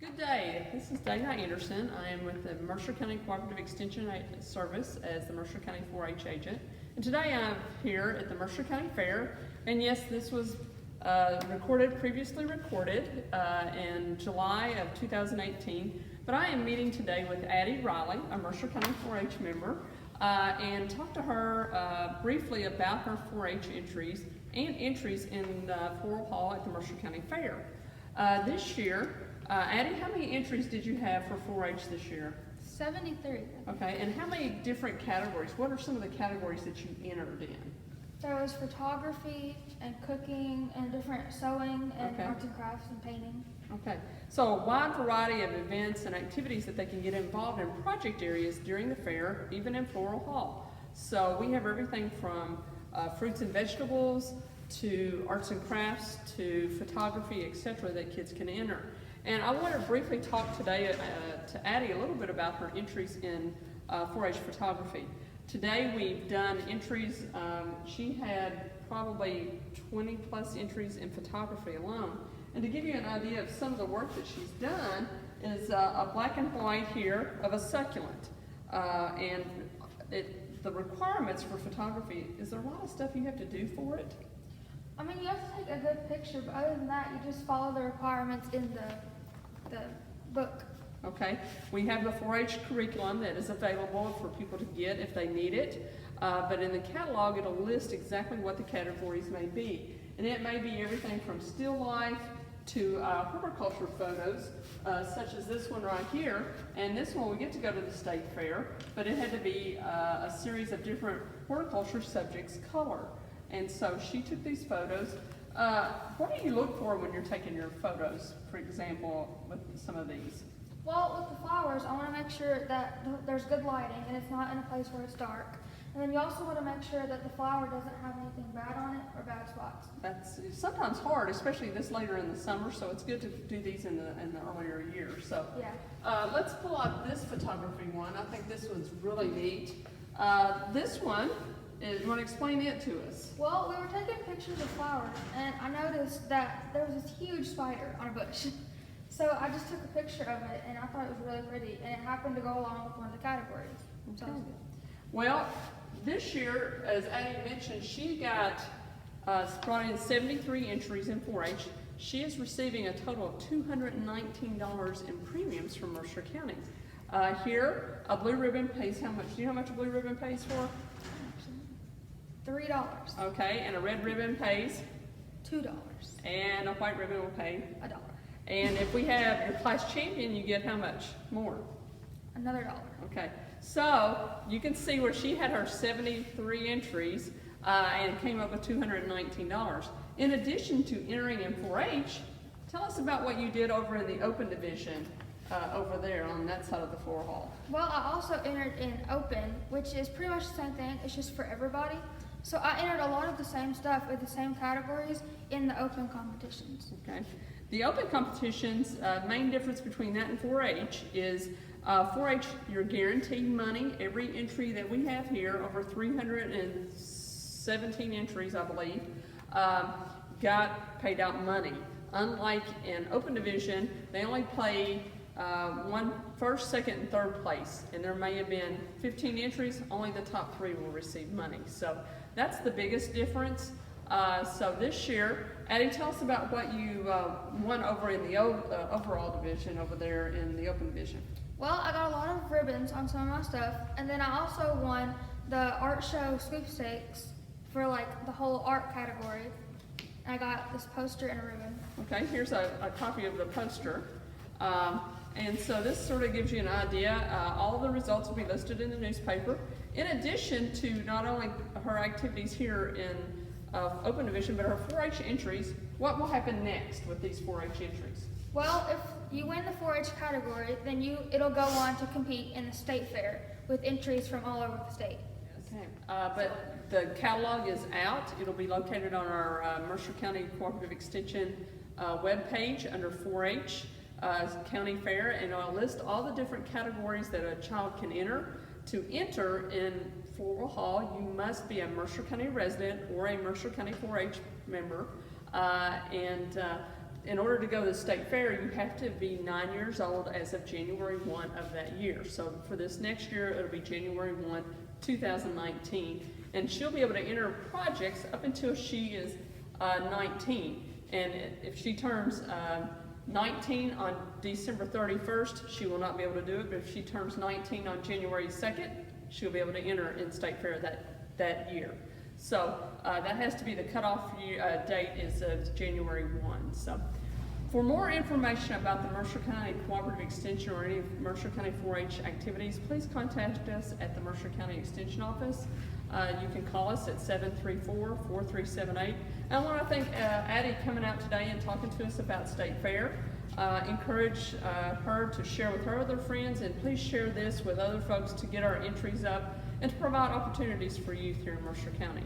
Good day. This is Dana Anderson. I am with the Mercer County Cooperative Extension Service as the Mercer County 4-H agent. And today I'm here at the Mercer County Fair. And yes, this was previously recorded in July of 2018. But I am meeting today with Addie Riley, a Mercer County 4-H member, and talk to her briefly about her 4-H entries and entries in Floral Hall at the Mercer County Fair. This year, Addie, how many entries did you have for 4-H this year? 73. Okay, and how many different categories? What are some of the categories that you entered in? There was photography and cooking and different sewing and Okay. arts and crafts and painting. Okay, so a wide variety of events and activities that they can get involved in project areas during the fair, even in Floral Hall. So we have everything from fruits and vegetables to arts and crafts to photography, etc. that kids can enter. And I want to briefly talk today to Addie a little bit about her entries in 4-H photography. Today we've done entries, she had probably 20 plus entries in photography alone. And to give you an idea of some of the work that she's done is a black and white here of a succulent. The requirements for photography, is there a lot of stuff you have to do for it? I mean, you have to take a good picture, but other than that, you just follow the requirements in the book. Okay, we have the 4-H curriculum that is available for people to get if they need it, but in the catalog it'll list exactly what the categories may be. And it may be everything from still life to horticulture photos, such as this one right here. And this one we get to go to the state fair, but it had to be a series of different horticulture subjects color. And so she took these photos. What do you look for when you're taking your photos, for example, with some of these? Well, with the flowers, I want to make sure that there's good lighting and it's not in a place where it's dark. And then you also want to make sure that the flower doesn't have anything bad on it or bad spots. That's sometimes hard, especially this later in the summer, so it's good to do these in the earlier years. So yeah. Let's pull out this photography one. I think this one's really neat. This one, you want to explain it to us? Well, we were taking pictures of flowers, and I noticed that there was this huge spider on a bush. So I just took a picture of it, and I thought it was really pretty, and it happened to go along with one of the categories. So Okay. Well, this year, as Addie mentioned, she got brought in 73 entries in 4-H. She is receiving a total of $219 in premiums from Mercer County. Here, a blue ribbon pays how much? Do you know how much a blue ribbon pays for? $3. Okay, and a red ribbon pays? $2. And a white ribbon will pay? $1. And if we have your class champion, you get how much more? Another $1. Okay, so you can see where she had her 73 entries and came up with $219. In addition to entering in 4-H, tell us about what you did over in the open division over there on that side of the floor hall. Well, I also entered in open, which is pretty much the same thing. It's just for everybody. So I entered a lot of the same stuff with the same categories in the open competitions. Okay. The open competitions, main difference between that and 4-H is 4-H, you're guaranteed money. Every entry that we have here, over 317 entries, I believe, got paid out money. Unlike in open division, they only play first, second, and third place. And there may have been 15 entries, only the top 3 will receive money. So that's the biggest difference. So this year, Addie, tell us about what you won over in the overall division over there in the open division. Well, I got a lot of ribbons on some of my stuff, and then I also won the art show sweepstakes for like the whole art category. I got this poster and a ribbon. Okay, here's a copy of the poster. And so this sort of gives you an idea. All of the results will be listed in the newspaper. In addition to not only her activities here in open division, but her 4-H entries, what will happen next with these 4-H entries? Well, if you win the 4-H category, then it'll go on to compete in the state fair with entries from all over the state. Okay, but the catalog is out. It'll be located on our Mercer County Cooperative Extension webpage under 4-H County Fair, and it'll list all the different categories that a child can enter. To enter in Floral Hall, you must be a Mercer County resident or a Mercer County 4-H member, in order to go to the state fair, you have to be 9 years old as of January 1 of that year. So for this next year, it'll be January 1, 2019. And she'll be able to enter projects up until she is 19. And if she turns 19 on December 31st, she will not be able to do it. But if she turns 19 on January 2nd, she'll be able to enter in state fair that year. So that has to be the cutoff date is January 1. So for more information about the Mercer County Cooperative Extension or any of Mercer County 4-H activities, please contact us at the Mercer County Extension Office. You can call us at 734-4378. And I want to thank Addie coming out today and talking to us about State Fair. Encourage her to share with her other friends, and please share this with other folks to get our entries up and to provide opportunities for youth here in Mercer County.